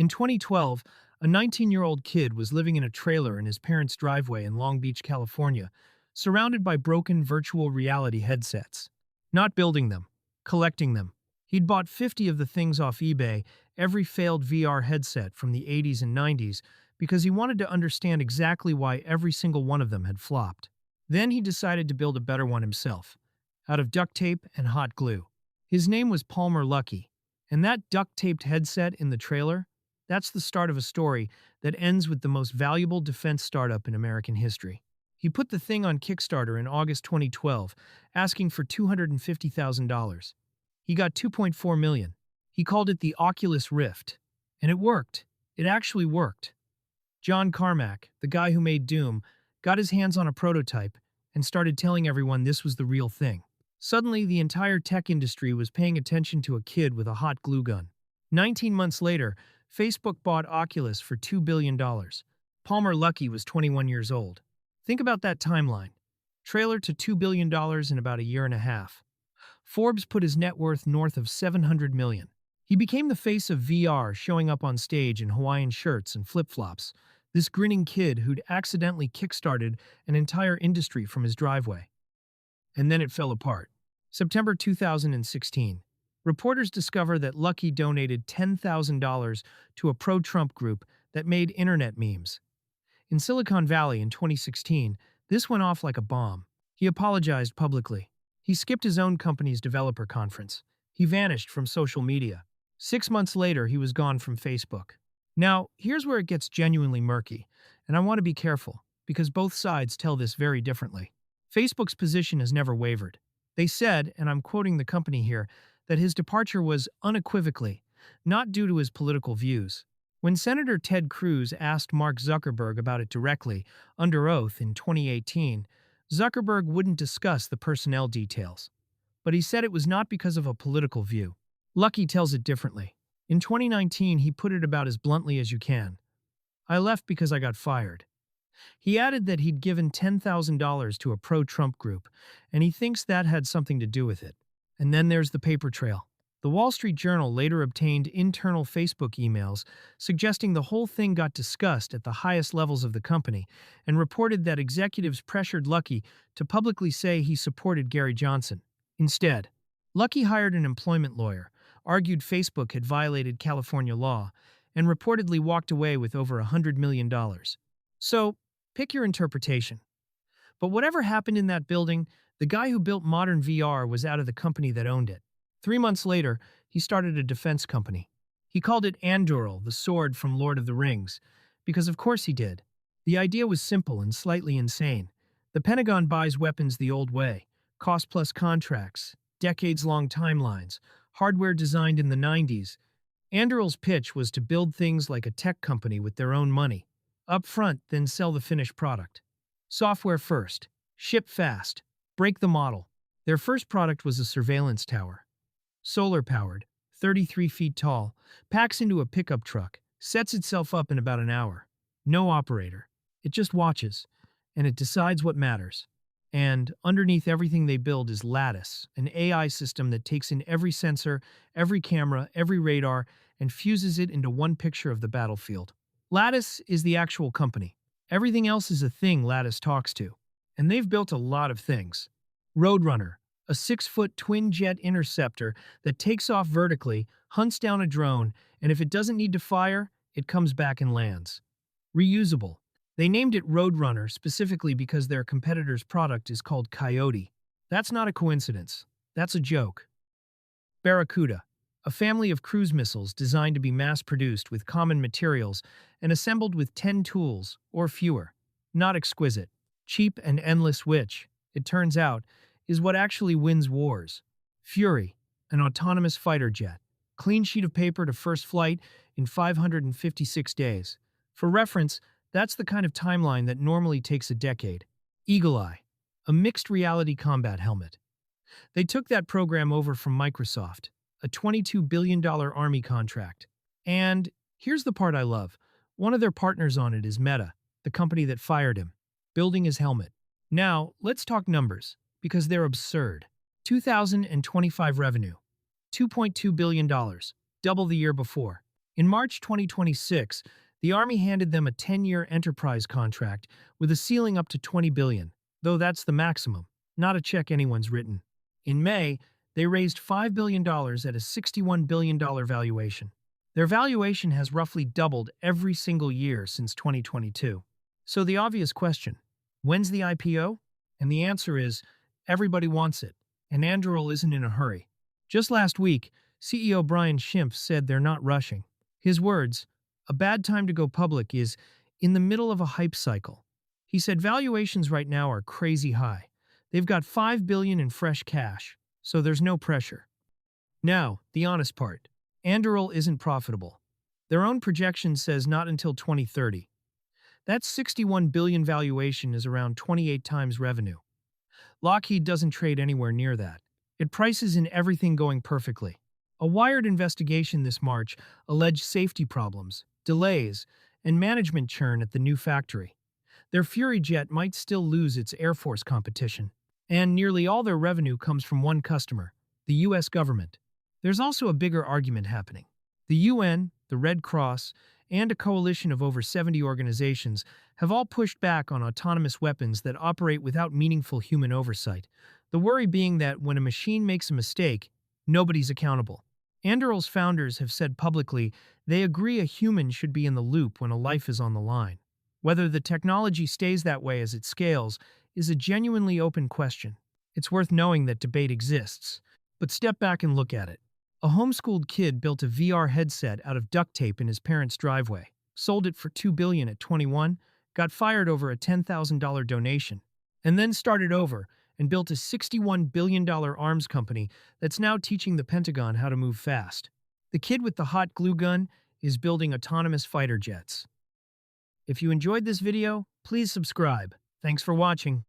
In 2012, a 19-year-old kid was living in a trailer in his parents' driveway in Long Beach, California, surrounded by broken virtual reality headsets. Not building them, collecting them. He'd bought 50 of the things off eBay, every failed VR headset from the 80s and 90s, because he wanted to understand exactly why every single one of them had flopped. Then he decided to build a better one himself, out of duct tape and hot glue. His name was Palmer Luckey, and that duct-taped headset in the trailer, that's the start of a story that ends with the most valuable defense startup in American history. He put the thing on Kickstarter in August 2012, asking for $250,000. He got 2.4 million. He called it the Oculus Rift. And it worked. It actually worked. John Carmack, the guy who made Doom, got his hands on a prototype and started telling everyone this was the real thing. Suddenly, the entire tech industry was paying attention to a kid with a hot glue gun. 19 months later, Facebook bought Oculus for $2 billion. Palmer Luckey was 21 years old. Think about that timeline. Trailer to $2 billion in about a year and a half. Forbes put his net worth north of $700 million. He became the face of VR, showing up on stage in Hawaiian shirts and flip-flops. This grinning kid who'd accidentally kickstarted an entire industry from his driveway. And then it fell apart. September 2016. Reporters discover that Luckey donated $10,000 to a pro-Trump group that made internet memes. In Silicon Valley in 2016, this went off like a bomb. He apologized publicly. He skipped his own company's developer conference. He vanished from social media. 6 months later, he was gone from Facebook. Now, here's where it gets genuinely murky, and I want to be careful, because both sides tell this very differently. Facebook's position has never wavered. They said, and I'm quoting the company here, that his departure was unequivocally not due to his political views. When Senator Ted Cruz asked Mark Zuckerberg about it directly, under oath in 2018, Zuckerberg wouldn't discuss the personnel details. But he said it was not because of a political view. Luckey tells it differently. In 2019, he put it about as bluntly as you can. I left because I got fired. He added that he'd given $10,000 to a pro-Trump group, and he thinks that had something to do with it. And then there's the paper trail. The Wall Street Journal later obtained internal Facebook emails suggesting the whole thing got discussed at the highest levels of the company and reported that executives pressured Luckey to publicly say he supported Gary Johnson. Instead, Luckey hired an employment lawyer, argued Facebook had violated California law, and reportedly walked away with over $100 million. So, pick your interpretation. But whatever happened in that building, the guy who built modern VR was out of the company that owned it. 3 months later, he started a defense company. He called it Anduril, the sword from Lord of the Rings, because of course he did. The idea was simple and slightly insane. The Pentagon buys weapons the old way, cost-plus contracts, decades-long timelines, hardware designed in the 90s. Anduril's pitch was to build things like a tech company with their own money. Up front, then sell the finished product. Software first, ship fast, break the model. Their first product was a surveillance tower. Solar-powered, 33 feet tall, packs into a pickup truck, sets itself up in about an hour. No operator. It just watches, and it decides what matters. And underneath everything they build is Lattice, an AI system that takes in every sensor, every camera, every radar, and fuses it into one picture of the battlefield. Lattice is the actual company. Everything else is a thing Lattice talks to. And they've built a lot of things. Roadrunner, a 6-foot twin-jet interceptor that takes off vertically, hunts down a drone, and if it doesn't need to fire, it comes back and lands. Reusable. They named it Roadrunner specifically because their competitor's product is called Coyote. That's not a coincidence. That's a joke. Barracuda, a family of cruise missiles designed to be mass-produced with common materials and assembled with 10 tools, or fewer. Not exquisite. Cheap and endless, which, it turns out, is what actually wins wars. Fury, an autonomous fighter jet. Clean sheet of paper to first flight in 556 days. For reference, that's the kind of timeline that normally takes a decade. Eagle Eye, a mixed reality combat helmet. They took that program over from Microsoft, a $22 billion Army contract. And here's the part I love. One of their partners on it is Meta, the company that fired him, building his helmet. Now, let's talk numbers, because they're absurd. 2025 revenue, $2.2 billion, double the year before. In March 2026, the Army handed them a 10-year enterprise contract with a ceiling up to $20 billion, though that's the maximum, not a check anyone's written. In May, they raised $5 billion at a $61 billion valuation. Their valuation has roughly doubled every single year since 2022. So the obvious question, when's the IPO? And the answer is, everybody wants it, and Anduril isn't in a hurry. Just last week, CEO Brian Schimpf said they're not rushing. His words, a bad time to go public is in the middle of a hype cycle. He said valuations right now are crazy high. They've got $5 billion in fresh cash, so there's no pressure. Now, the honest part. Anduril isn't profitable. Their own projection says not until 2030. That $61 billion valuation is around 28 times revenue. Luckey doesn't trade anywhere near that. It prices in everything going perfectly. A Wired investigation this March alleged safety problems, delays, and management churn at the new factory. Their Fury jet might still lose its Air Force competition. And nearly all their revenue comes from one customer, the U.S. government. There's also a bigger argument happening. The UN, the Red Cross, and a coalition of over 70 organizations have all pushed back on autonomous weapons that operate without meaningful human oversight. The worry being that when a machine makes a mistake, nobody's accountable. Anduril's founders have said publicly they agree a human should be in the loop when a life is on the line. Whether the technology stays that way as it scales is a genuinely open question. It's worth knowing that debate exists. But step back and look at it. A homeschooled kid built a VR headset out of duct tape in his parents' driveway, sold it for $2 billion at 21, got fired over a $10,000 donation, and then started over and built a $61 billion arms company that's now teaching the Pentagon how to move fast. The kid with the hot glue gun is building autonomous fighter jets. If you enjoyed this video, please subscribe. Thanks for watching.